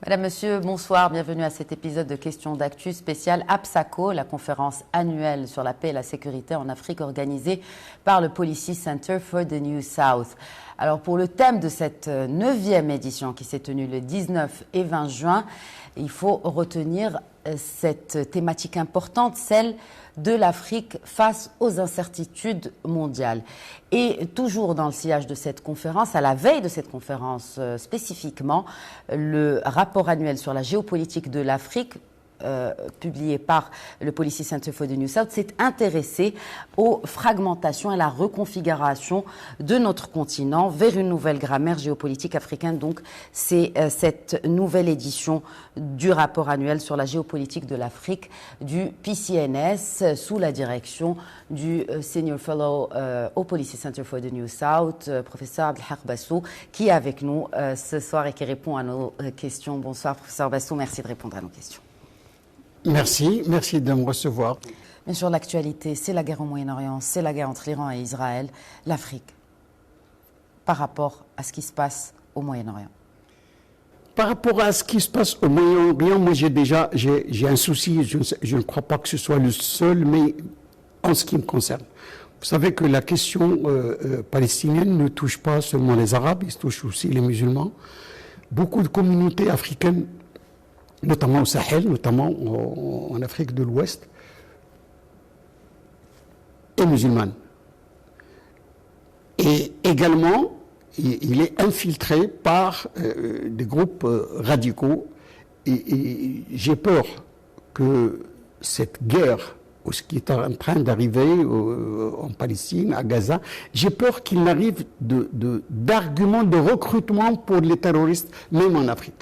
Madame, Monsieur, bonsoir. Bienvenue à cet épisode de Questions d'actu spécial APSACO, la conférence annuelle sur la paix et la sécurité en Afrique organisée par le Policy Center for the New South. Alors, pour le thème de cette 9e édition qui s'est tenue le 19 et 20 juin, il faut retenir cette thématique importante, celle de l'Afrique face aux incertitudes mondiales. Et toujours dans le sillage de cette conférence, à la veille de cette conférence spécifiquement, le rapport annuel sur la géopolitique de l'Afrique, publié par le Policy Center for the New South, s'est intéressé aux fragmentations et à la reconfiguration de notre continent vers une nouvelle grammaire géopolitique africaine. Donc, c'est cette nouvelle édition du rapport annuel sur la géopolitique de l'Afrique du PCNS sous la direction du Senior Fellow au Policy Center for the New South, professeur Abdelhak Bassou, qui est avec nous ce soir et qui répond à nos questions. Bonsoir, professeur Bassou, merci de répondre à nos questions. Merci de me recevoir. Bien sûr, l'actualité, c'est la guerre au Moyen-Orient, c'est la guerre entre l'Iran et Israël, l'Afrique, par rapport à ce qui se passe au Moyen-Orient. Par rapport à ce qui se passe au Moyen-Orient, moi j'ai un souci, je ne crois pas que ce soit le seul, mais en ce qui me concerne. Vous savez que la question palestinienne ne touche pas seulement les Arabes, il touche aussi les musulmans. Beaucoup de communautés africaines, notamment au Sahel, notamment en Afrique de l'Ouest, et musulmane. Et également, il est infiltré par des groupes radicaux. Et j'ai peur que cette guerre, ou ce qui est en train d'arriver en Palestine, à Gaza, j'ai peur qu'il n'arrive d'arguments de recrutement pour les terroristes, même en Afrique.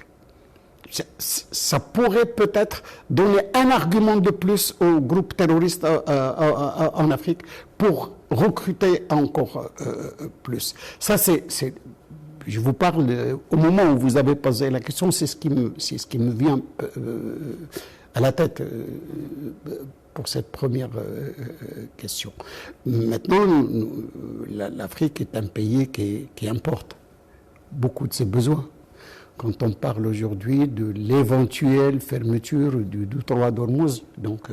Ça pourrait peut-être donner un argument de plus aux groupes terroristes en Afrique pour recruter encore plus. Ça, je vous parle au moment où vous avez posé la question, c'est ce qui me vient à la tête pour cette première question. Maintenant, l'Afrique est un pays qui importe beaucoup de ses besoins. Quand on parle aujourd'hui de l'éventuelle fermeture du détroit d'Ormuz, donc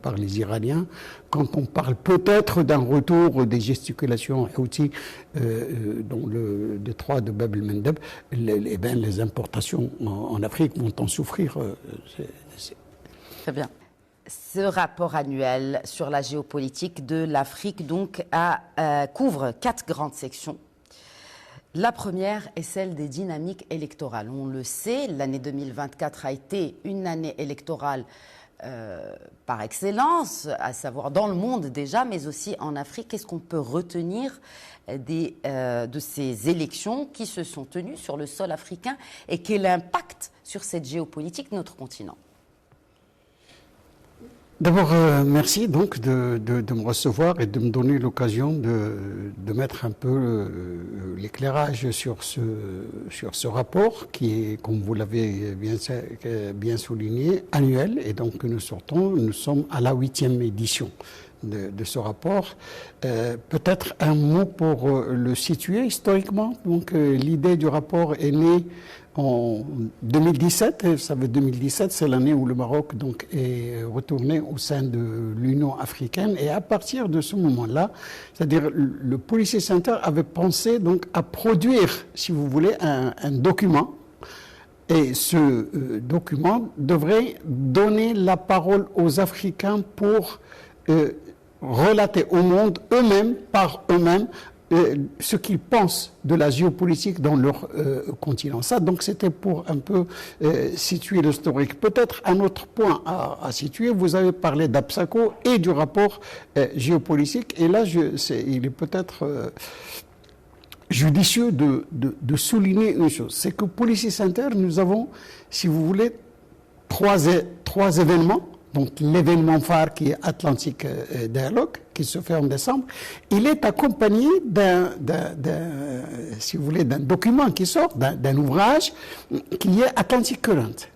par les Iraniens, quand on parle peut-être d'un retour des gesticulations Houthi dans le détroit de Bab el-Mandeb, les importations en Afrique vont en souffrir. Très bien. Ce rapport annuel sur la géopolitique de l'Afrique donc couvre 4 grandes sections. La première est celle des dynamiques électorales. On le sait, l'année 2024 a été une année électorale par excellence, à savoir dans le monde déjà, mais aussi en Afrique. Qu'est-ce qu'on peut retenir de ces élections qui se sont tenues sur le sol africain et quel impact sur cette géopolitique de notre continent ? D'abord, merci donc de me recevoir et de me donner l'occasion de mettre un peu l'éclairage sur ce rapport qui est, comme vous l'avez bien souligné, annuel. Et donc nous sommes à la 8e édition de ce rapport. Peut-être un mot pour le situer historiquement. Donc l'idée du rapport est née en 2017, vous savez, 2017, c'est l'année où le Maroc donc, est retourné au sein de l'Union africaine. Et à partir de ce moment-là, c'est-à-dire le Policy Center avait pensé donc, à produire, si vous voulez, un document. Et ce document devrait donner la parole aux Africains pour relater au monde eux-mêmes, par eux-mêmes, ce qu'ils pensent de la géopolitique dans leur continent. Ça, donc, c'était pour un peu situer l'historique. Peut-être un autre point à situer, vous avez parlé d'APSACO et du rapport géopolitique, et là, il est peut-être judicieux de souligner une chose, c'est que Policy Center, nous avons, si vous voulez, trois événements. Donc l'événement phare qui est Atlantic Dialogue, qui se fait en décembre, il est accompagné si vous voulez, d'un document qui sort, d'un ouvrage qui est Atlantic Current.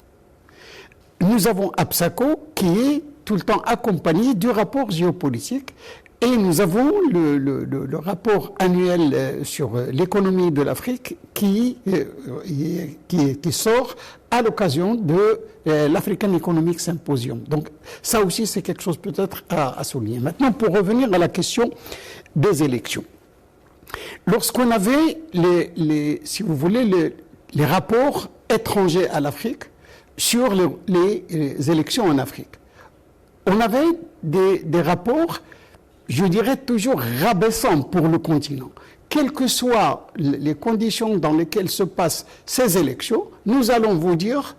Nous avons APSACO qui est tout le temps accompagné du rapport géopolitique. Et nous avons le rapport annuel sur l'économie de l'Afrique qui sort à l'occasion de l'African Economic Symposium. Donc ça aussi, c'est quelque chose peut-être à souligner. Maintenant, pour revenir à la question des élections. Lorsqu'on avait si vous voulez, les rapports étrangers à l'Afrique sur les élections en Afrique, on avait des rapports, je dirais, toujours rabaissants pour le continent. Quelles que soient les conditions dans lesquelles se passent ces élections, nous allons vous dire,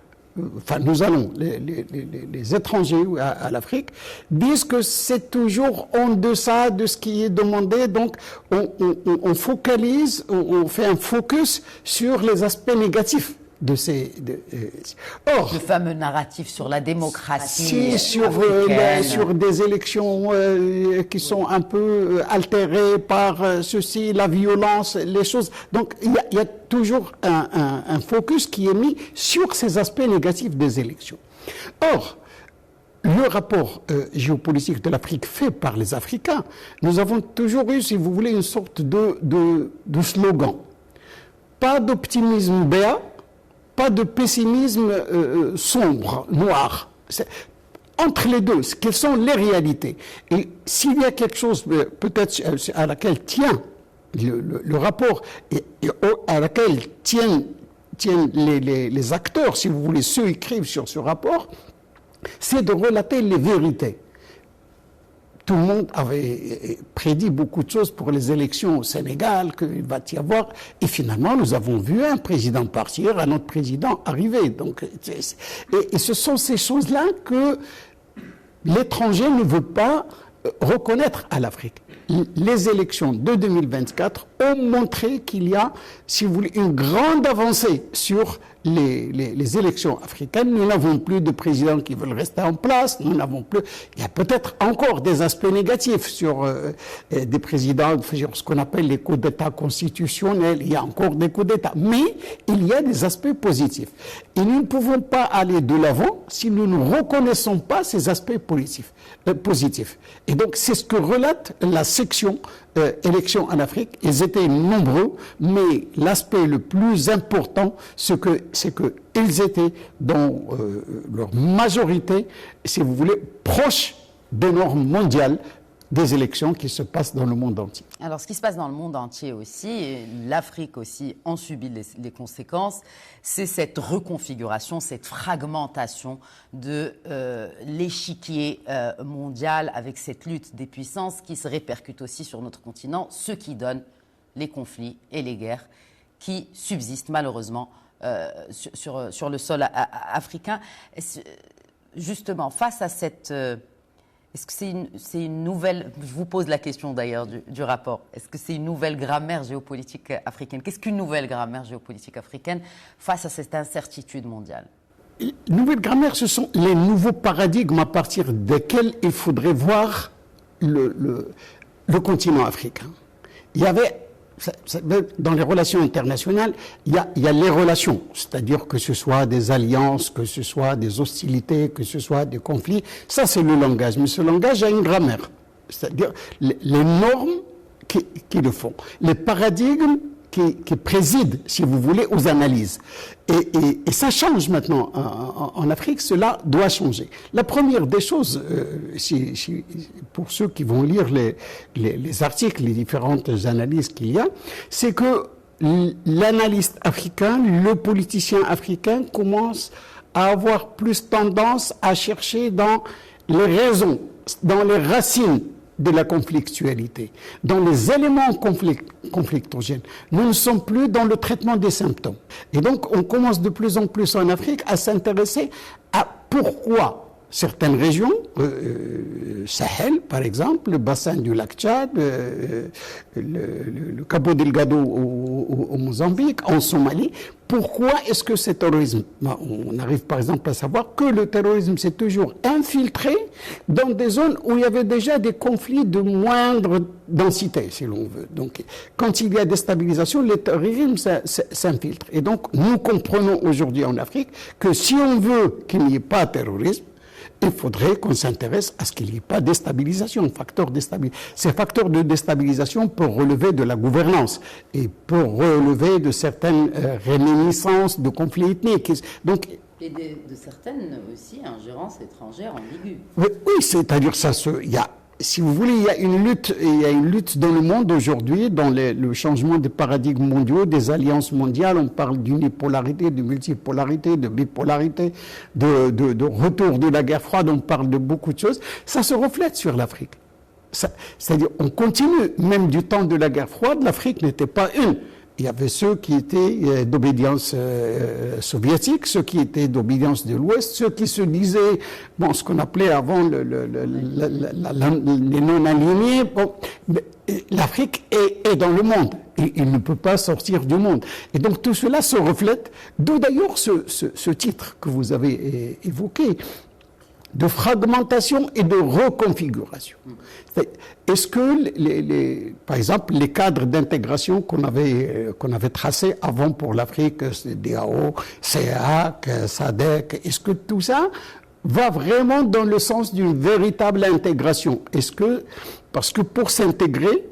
les étrangers à l'Afrique disent que c'est toujours en deçà de ce qui est demandé, donc on focalise, on fait un focus sur les aspects négatifs de ces... Or, le fameux narratif sur la démocratie sur des élections qui sont un peu altérées par ceci, la violence, les choses. Donc, il y a toujours un focus qui est mis sur ces aspects négatifs des élections. Or, le rapport géopolitique de l'Afrique fait par les Africains, nous avons toujours eu, si vous voulez, une sorte de slogan. Pas d'optimisme béat, pas de pessimisme sombre, noir. Entre les deux, quelles sont les réalités? Et s'il y a quelque chose peut-être à laquelle tient le rapport et à laquelle tiennent les acteurs, si vous voulez, ceux qui écrivent sur ce rapport, c'est de relater les vérités. Tout le monde avait prédit beaucoup de choses pour les élections au Sénégal, qu'il va y avoir. Et finalement, nous avons vu un président partir, un autre président arriver. Donc, et ce sont ces choses-là que l'étranger ne veut pas reconnaître à l'Afrique. Les élections de 2024 ont montré qu'il y a, si vous voulez, une grande avancée sur les élections africaines. Nous n'avons plus de présidents qui veulent rester en place, nous n'avons plus... Il y a peut-être encore des aspects négatifs sur des présidents, sur ce qu'on appelle les coups d'État constitutionnels, il y a encore des coups d'État, mais il y a des aspects positifs. Et nous ne pouvons pas aller de l'avant si nous ne reconnaissons pas ces aspects positifs. Et donc c'est ce que relate la section élections en Afrique. Ils étaient nombreux, mais l'aspect le plus important, c'est qu'ils étaient dans leur majorité, si vous voulez, proches des normes mondiales des élections qui se passent dans le monde entier. Alors, ce qui se passe dans le monde entier aussi, et l'Afrique aussi en subit les conséquences, c'est cette reconfiguration, cette fragmentation de l'échiquier mondial avec cette lutte des puissances qui se répercute aussi sur notre continent, ce qui donne les conflits et les guerres qui subsistent malheureusement sur le sol africain. Justement, face à cette... Est-ce que c'est une nouvelle, je vous pose la question d'ailleurs du rapport, est-ce que c'est une nouvelle grammaire géopolitique africaine? Qu'est-ce qu'une nouvelle grammaire géopolitique africaine face à cette incertitude mondiale? Nouvelle grammaire, ce sont les nouveaux paradigmes à partir desquels il faudrait voir le continent africain. Il y avait, dans les relations internationales, il y a les relations, c'est-à-dire que ce soit des alliances, que ce soit des hostilités, que ce soit des conflits, ça c'est le langage, mais ce langage a une grammaire, c'est-à-dire les normes qui le font, les paradigmes qui président, si vous voulez, aux analyses. Et ça change maintenant en Afrique, cela doit changer. La première des choses, pour ceux qui vont lire les articles, les différentes analyses qu'il y a, c'est que l'analyste africain, le politicien africain commence à avoir plus tendance à chercher dans les raisons, dans les racines de la conflictualité, dans les éléments conflictogènes. Nous ne sommes plus dans le traitement des symptômes. Et donc, on commence de plus en plus en Afrique à s'intéresser à pourquoi certaines régions, Sahel par exemple, le bassin du lac Tchad, le Cabo Delgado au Mozambique, en Somalie, pourquoi est-ce que ce terrorisme, on arrive par exemple à savoir que le terrorisme s'est toujours infiltré dans des zones où il y avait déjà des conflits de moindre densité, si l'on veut. Donc, quand il y a déstabilisation, le terrorisme s'infiltre. Et donc, nous comprenons aujourd'hui en Afrique que si on veut qu'il n'y ait pas de terrorisme, il faudrait qu'on s'intéresse à ce qu'il n'y ait pas de déstabilisation, facteur déstabilisation. Ces facteurs de déstabilisation peuvent relever de la gouvernance et peuvent relever de certaines réminiscences de conflits ethniques. Donc, et de certaines aussi ingérences étrangères ambiguës. Oui, c'est-à-dire si vous voulez, il y a une lutte dans le monde aujourd'hui, dans le changement des paradigmes mondiaux, des alliances mondiales. On parle d'unipolarité, de multipolarité, de bipolarité, de retour de la guerre froide. On parle de beaucoup de choses. Ça se reflète sur l'Afrique. C'est-à-dire, on continue, même du temps de la guerre froide, l'Afrique n'était pas une. Il y avait ceux qui étaient d'obédience soviétique, ceux qui étaient d'obédience de l'Ouest, ceux qui se disaient, ce qu'on appelait avant les non-alignés. Bon, l'Afrique est dans le monde. Il ne peut pas sortir du monde. Et donc tout cela se reflète, d'où d'ailleurs ce titre que vous avez évoqué, de fragmentation et de reconfiguration. Est-ce que, par exemple, les cadres d'intégration qu'on avait tracés avant pour l'Afrique, DAO, CEAC, SADC, est-ce que tout ça va vraiment dans le sens d'une véritable intégration? Parce que pour s'intégrer,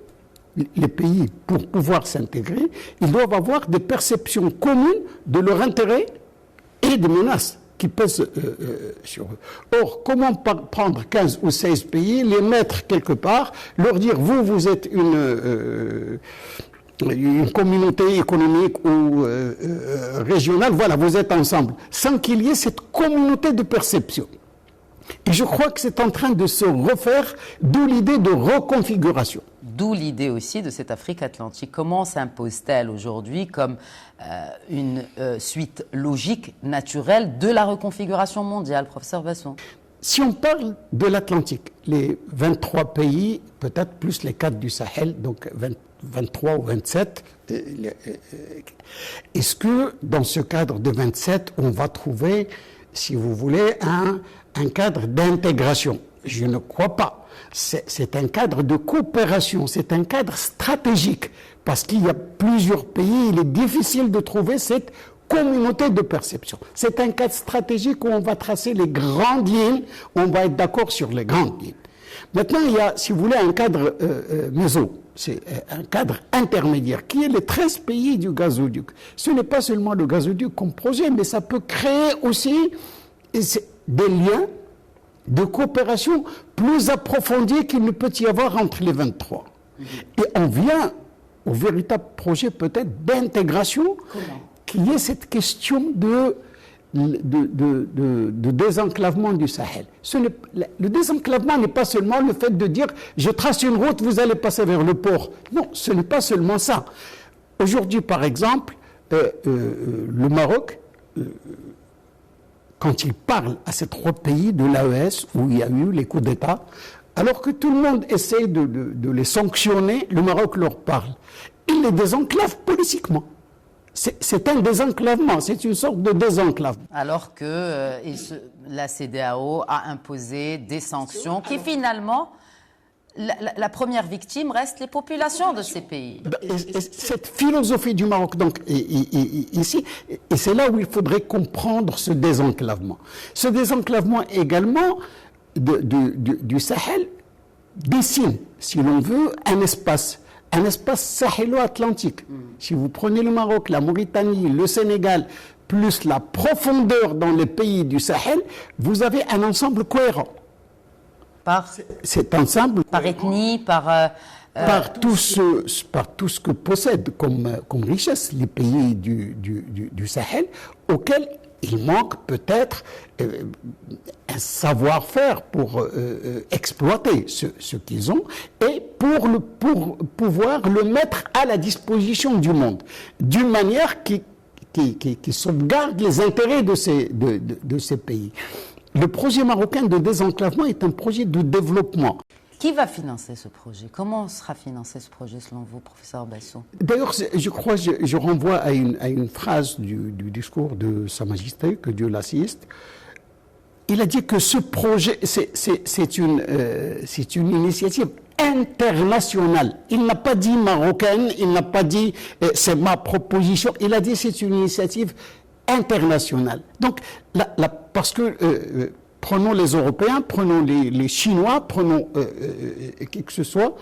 les pays, pour pouvoir s'intégrer, ils doivent avoir des perceptions communes de leur intérêt et des menaces qui pèsent sur eux. Or, comment prendre 15 ou 16 pays, les mettre quelque part, leur dire, vous êtes une communauté économique ou régionale, voilà, vous êtes ensemble, sans qu'il y ait cette communauté de perception. Et je crois que c'est en train de se refaire, d'où l'idée de reconfiguration. D'où l'idée aussi de cette Afrique atlantique. Comment s'impose-t-elle aujourd'hui comme une suite logique, naturelle de la reconfiguration mondiale, professeur Basson? Si on parle de l'Atlantique, les 23 pays, peut-être plus les 4 du Sahel, donc 23 ou 27, est-ce que dans ce cadre de 27, on va trouver, si vous voulez, un cadre d'intégration? Je ne crois pas. C'est un cadre de coopération, c'est un cadre stratégique, parce qu'il y a plusieurs pays, il est difficile de trouver cette communauté de perception. C'est un cadre stratégique où on va tracer les grandes lignes, on va être d'accord sur les grandes lignes. Maintenant, il y a, si vous voulez, un cadre c'est un cadre intermédiaire, qui est les 13 pays du gazoduc. Ce n'est pas seulement le gazoduc comme projet, mais ça peut créer aussi des liens de coopération plus approfondis qu'il ne peut y avoir entre les 23. Et on vient au véritable projet peut-être d'intégration, qui est cette question de désenclavement du Sahel. Le désenclavement n'est pas seulement le fait de dire « je trace une route, vous allez passer vers le port ». Non, ce n'est pas seulement ça. Aujourd'hui, par exemple, le Maroc, quand il parle à ces 3 pays de l'AES où il y a eu les coups d'État, alors que tout le monde essaie de les sanctionner, le Maroc leur parle. Il les désenclave politiquement. C'est un désenclavement, c'est une sorte de désenclavement. Alors que la CEDEAO a imposé des sanctions qui finalement, la première victime reste les populations de ces pays. Et cette philosophie du Maroc, donc, ici, et c'est là où il faudrait comprendre ce désenclavement. Ce désenclavement également du Sahel dessine, si l'on veut, un espace sahélo-atlantique. Si vous prenez le Maroc, la Mauritanie, le Sénégal, plus la profondeur dans les pays du Sahel, vous avez un ensemble cohérent. Cet ensemble, par ethnie, par tout ce que possèdent comme richesse les pays du Sahel, auxquels il manque peut-être un savoir-faire pour exploiter ce qu'ils ont et pour pouvoir le mettre à la disposition du monde, d'une manière qui sauvegarde les intérêts de ces pays. Le projet marocain de désenclavement est un projet de développement. Qui va financer ce projet? Comment sera financé ce projet selon vous, professeur Basson? D'ailleurs, je renvoie à une phrase du discours de Sa Majesté, que Dieu l'assiste. Il a dit que ce projet, c'est une initiative internationale. Il n'a pas dit marocaine, il n'a pas dit c'est ma proposition, il a dit c'est une initiative internationale. Donc, parce que Prenons les Européens, prenons les Chinois, prenons qui que ce soit,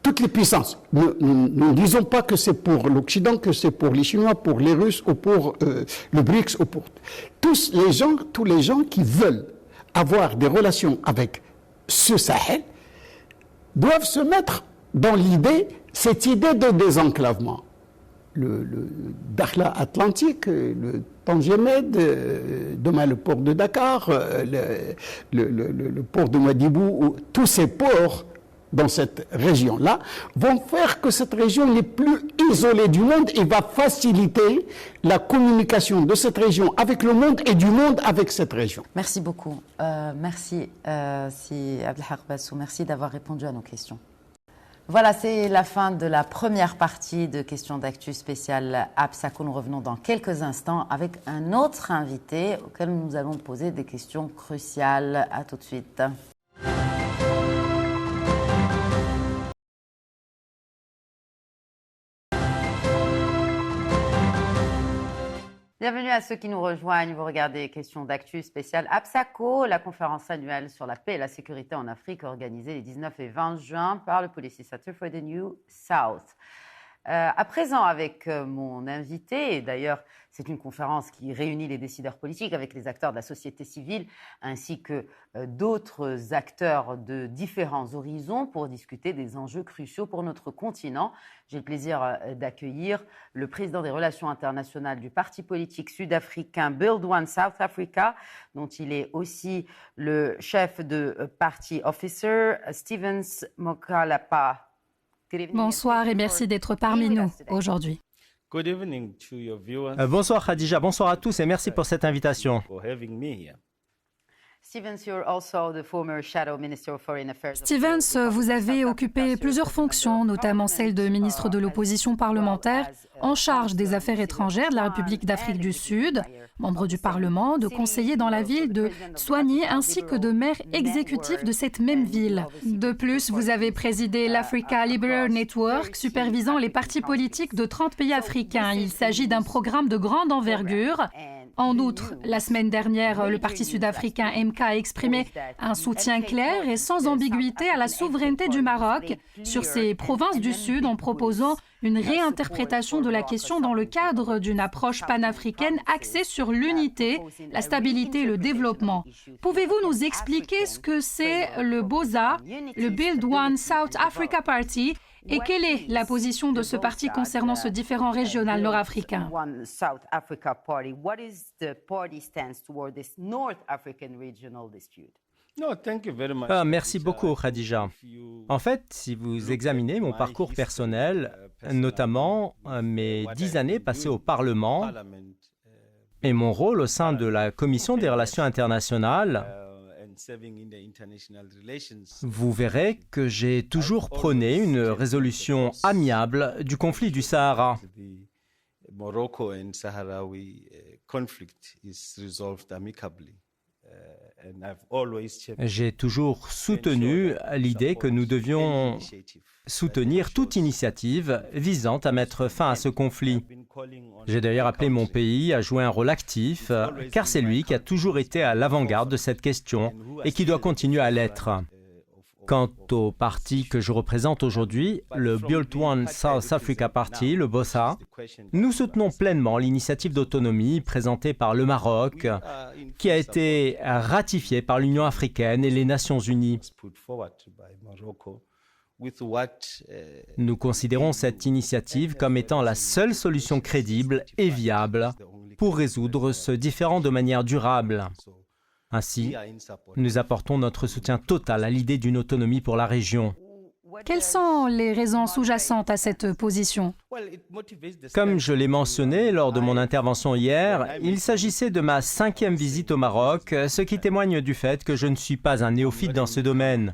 toutes les puissances. Ne disons pas que c'est pour l'Occident, que c'est pour les Chinois, pour les Russes ou pour le BRICS ou pour tous les gens qui veulent avoir des relations avec ce Sahel doivent se mettre dans cette idée de désenclavement. Le Dakhla Atlantique, le Tanger Med, demain le port de Dakar, le port de Mwadibou, tous ces ports dans cette région-là vont faire que cette région n'est plus isolée du monde et va faciliter la communication de cette région avec le monde et du monde avec cette région. Merci beaucoup. Merci, si Abdelhak Bassou, merci d'avoir répondu à nos questions. Voilà, c'est la fin de la première partie de Questions d'actu spéciale Absako. Nous revenons dans quelques instants avec un autre invité auquel nous allons poser des questions cruciales. À tout de suite. Bienvenue à ceux qui nous rejoignent. Vous regardez Questions d'actu spéciale Absako, la conférence annuelle sur la paix et la sécurité en Afrique organisée les 19 et 20 juin par le Policy Center for the New South. À présent, avec mon invité, et d'ailleurs, c'est une conférence qui réunit les décideurs politiques avec les acteurs de la société civile ainsi que d'autres acteurs de différents horizons pour discuter des enjeux cruciaux pour notre continent. J'ai le plaisir d'accueillir le président des relations internationales du parti politique sud-africain Build One South Africa, dont il est aussi le chef de party officer, Stevens Mokalapa. Bonsoir et merci d'être parmi nous aujourd'hui. Bonsoir Khadija, bonsoir à tous et merci pour cette invitation. Stevens, vous avez occupé plusieurs fonctions, notamment celle de ministre de l'opposition parlementaire, en charge des affaires étrangères de la République d'Afrique du Sud, membre du Parlement, de conseiller dans la ville de Soigny, ainsi que de maire exécutif de cette même ville. De plus, vous avez présidé l'Africa Liberal Network, supervisant les partis politiques de 30 pays africains. Il s'agit d'un programme de grande envergure. En outre, la semaine dernière, le Parti sud-africain MK a exprimé un soutien clair et sans ambiguïté à la souveraineté du Maroc sur ses provinces du Sud en proposant une réinterprétation de la question dans le cadre d'une approche panafricaine axée sur l'unité, la stabilité et le développement. Pouvez-vous nous expliquer ce que c'est le BOSA, le Build One South Africa Party, et quelle est la position de ce parti concernant ce différend régional nord-africain? Merci beaucoup Khadija. En fait, si vous examinez mon parcours personnel, notamment mes 10 années passées au Parlement et mon rôle au sein de la Commission des relations internationales, vous verrez que j'ai toujours prôné une résolution amiable du conflit du Sahara. J'ai toujours soutenu l'idée que nous devions soutenir toute initiative visant à mettre fin à ce conflit. J'ai d'ailleurs appelé mon pays à jouer un rôle actif, car c'est lui qui a toujours été à l'avant-garde de cette question et qui doit continuer à l'être. Quant au parti que je représente aujourd'hui, le Build One South Africa Party, le BOSA, nous soutenons pleinement l'initiative d'autonomie présentée par le Maroc, qui a été ratifiée par l'Union africaine et les Nations unies. Nous considérons cette initiative comme étant la seule solution crédible et viable pour résoudre ce différend de manière durable. Ainsi, nous apportons notre soutien total à l'idée d'une autonomie pour la région. Quelles sont les raisons sous-jacentes à cette position? Comme je l'ai mentionné lors de mon intervention hier, il s'agissait de ma 5e visite au Maroc, ce qui témoigne du fait que je ne suis pas un néophyte dans ce domaine.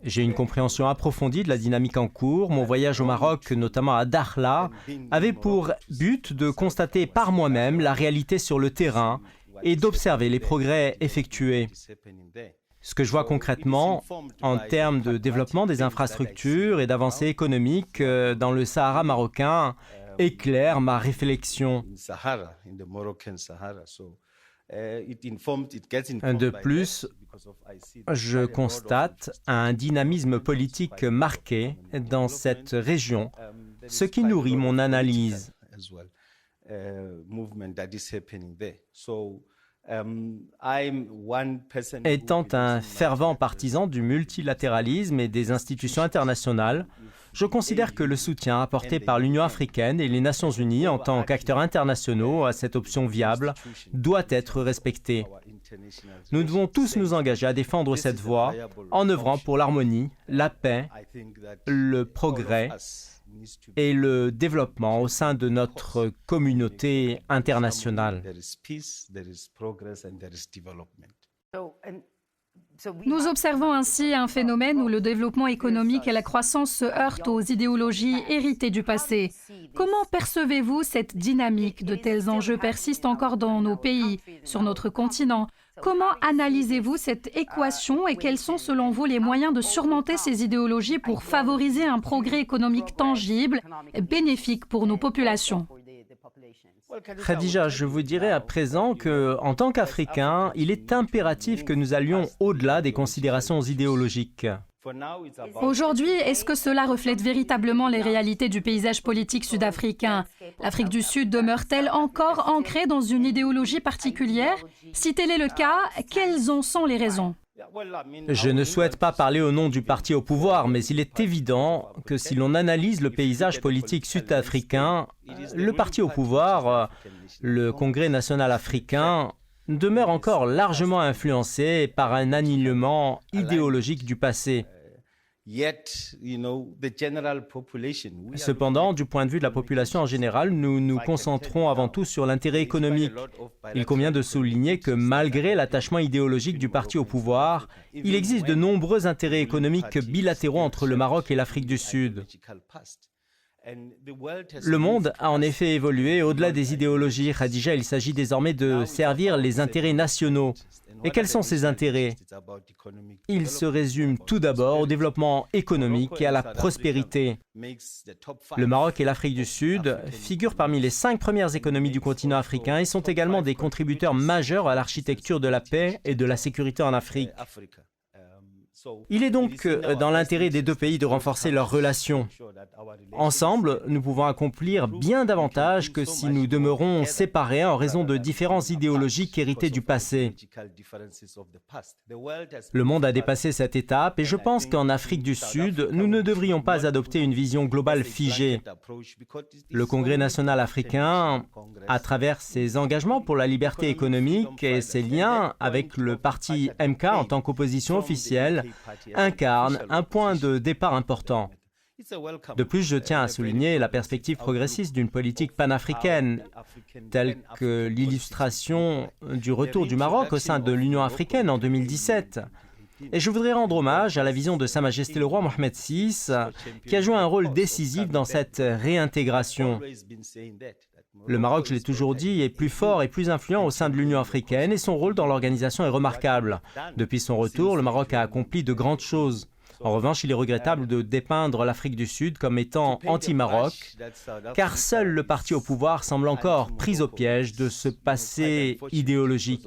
J'ai une compréhension approfondie de la dynamique en cours. Mon voyage au Maroc, notamment à Dakhla, avait pour but de constater par moi-même la réalité sur le terrain et d'observer les progrès effectués. Ce que je vois concrètement en termes de développement des infrastructures et d'avancées économiques dans le Sahara marocain éclaire ma réflexion. De plus, je constate un dynamisme politique marqué dans cette région, ce qui nourrit mon analyse. Étant un fervent partisan du multilatéralisme et des institutions internationales, je considère que le soutien apporté par l'Union africaine et les Nations unies en tant qu'acteurs internationaux à cette option viable doit être respecté. Nous devons tous nous engager à défendre cette voie en œuvrant pour l'harmonie, la paix, le progrès et le développement au sein de notre communauté internationale. Nous observons ainsi un phénomène où le développement économique et la croissance se heurtent aux idéologies héritées du passé. Comment percevez-vous cette dynamique? De tels enjeux persistent encore dans nos pays, sur notre continent. Comment analysez-vous cette équation et quels sont selon vous les moyens de surmonter ces idéologies pour favoriser un progrès économique tangible, bénéfique pour nos populations? Khadija, je vous dirais à présent qu'en tant qu'Africains, il est impératif que nous allions au-delà des considérations idéologiques. Aujourd'hui, est-ce que cela reflète véritablement les réalités du paysage politique sud-africain? L'Afrique du Sud demeure-t-elle encore ancrée dans une idéologie particulière? Si tel est le cas, quelles en sont les raisons? Je ne souhaite pas parler au nom du parti au pouvoir, mais il est évident que si l'on analyse le paysage politique sud-africain, le parti au pouvoir, le Congrès national africain, demeure encore largement influencé par un alignement idéologique du passé. Cependant, du point de vue de la population en général, nous nous concentrons avant tout sur l'intérêt économique. Il convient de souligner que malgré l'attachement idéologique du parti au pouvoir, il existe de nombreux intérêts économiques bilatéraux entre le Maroc et l'Afrique du Sud. Le monde a en effet évolué au-delà des idéologies. Khadija, il s'agit désormais de servir les intérêts nationaux. Et quels sont ces intérêts? Ils se résument tout d'abord au développement économique et à la prospérité. Le Maroc et l'Afrique du Sud figurent parmi les 5 premières économies du continent africain et sont également des contributeurs majeurs à l'architecture de la paix et de la sécurité en Afrique. Il est donc dans l'intérêt des deux pays de renforcer leurs relations. Ensemble, nous pouvons accomplir bien davantage que si nous demeurons séparés en raison de différences idéologiques héritées du passé. Le monde a dépassé cette étape et je pense qu'en Afrique du Sud, nous ne devrions pas adopter une vision globale figée. Le Congrès national africain, à travers ses engagements pour la liberté économique et ses liens avec le parti MK en tant qu'opposition officielle, incarne un point de départ important. De plus, je tiens à souligner la perspective progressiste d'une politique panafricaine, telle que l'illustration du retour du Maroc au sein de l'Union africaine en 2017. Et je voudrais rendre hommage à la vision de Sa Majesté le roi Mohamed VI, qui a joué un rôle décisif dans cette réintégration. Le Maroc, je l'ai toujours dit, est plus fort et plus influent au sein de l'Union africaine et son rôle dans l'organisation est remarquable. Depuis son retour, le Maroc a accompli de grandes choses. En revanche, il est regrettable de dépeindre l'Afrique du Sud comme étant anti-Maroc, car seul le parti au pouvoir semble encore pris au piège de ce passé idéologique.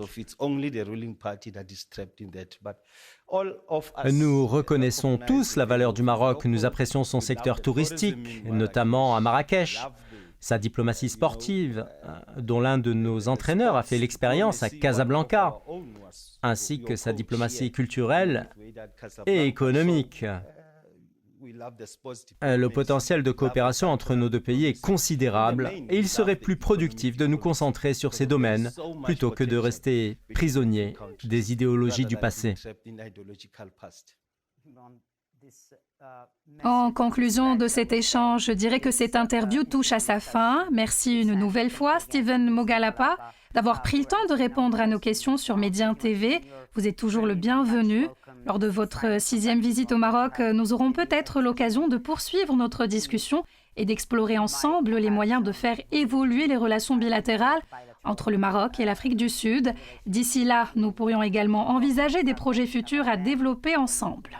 Nous reconnaissons tous la valeur du Maroc, nous apprécions son secteur touristique, notamment à Marrakech, sa diplomatie sportive, dont l'un de nos entraîneurs a fait l'expérience à Casablanca, ainsi que sa diplomatie culturelle et économique. Le potentiel de coopération entre nos deux pays est considérable et il serait plus productif de nous concentrer sur ces domaines plutôt que de rester prisonniers des idéologies du passé. En conclusion de cet échange, je dirais que cette interview touche à sa fin. Merci une nouvelle fois, Stephen Mogalapa, d'avoir pris le temps de répondre à nos questions sur Médien TV. Vous êtes toujours le bienvenu. Lors de votre 6e visite au Maroc, nous aurons peut-être l'occasion de poursuivre notre discussion et d'explorer ensemble les moyens de faire évoluer les relations bilatérales entre le Maroc et l'Afrique du Sud. D'ici là, nous pourrions également envisager des projets futurs à développer ensemble.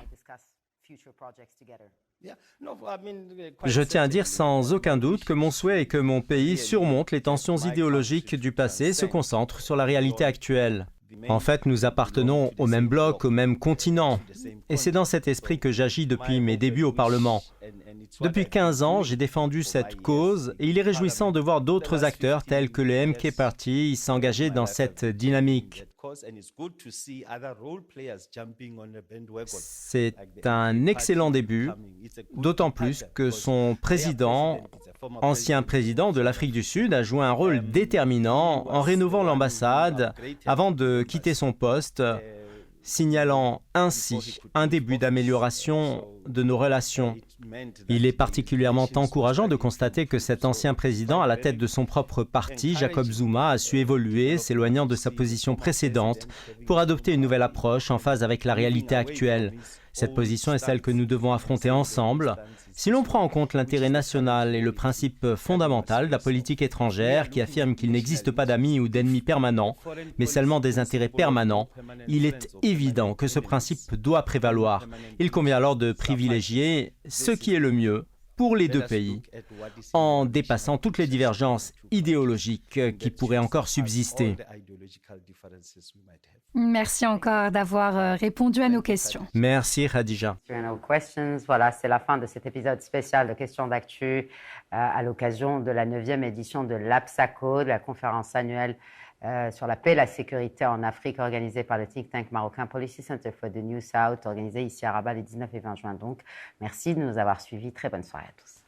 Je tiens à dire sans aucun doute que mon souhait est que mon pays surmonte les tensions idéologiques du passé et se concentre sur la réalité actuelle. En fait, nous appartenons au même bloc, au même continent. Et c'est dans cet esprit que j'agis depuis mes débuts au Parlement. Depuis 15 ans, j'ai défendu cette cause et il est réjouissant de voir d'autres acteurs tels que le MK Party s'engager dans cette dynamique. C'est un excellent début, d'autant plus que son président, ancien président de l'Afrique du Sud, a joué un rôle déterminant en rénovant l'ambassade avant de quitter son poste, signalant ainsi un début d'amélioration de nos relations. Il est particulièrement encourageant de constater que cet ancien président, à la tête de son propre parti, Jacob Zuma, a su évoluer, s'éloignant de sa position précédente pour adopter une nouvelle approche en phase avec la réalité actuelle. Cette position est celle que nous devons affronter ensemble. Si l'on prend en compte l'intérêt national et le principe fondamental de la politique étrangère qui affirme qu'il n'existe pas d'amis ou d'ennemis permanents, mais seulement des intérêts permanents, il est évident que ce principe doit prévaloir. Il convient alors de privilégier ce qui est le mieux pour les deux pays, en dépassant toutes les divergences idéologiques qui pourraient encore subsister. Merci encore d'avoir répondu à nos questions. Merci Khadija. Voilà, c'est la fin de cet épisode spécial de Questions d'actu à l'occasion de la 9e édition de l'APSACO, de la conférence annuelle sur la paix et la sécurité en Afrique, organisée par le think tank marocain Policy Center for the New South, organisée ici à Rabat les 19 et 20 juin. Donc, merci de nous avoir suivis. Très bonne soirée à tous.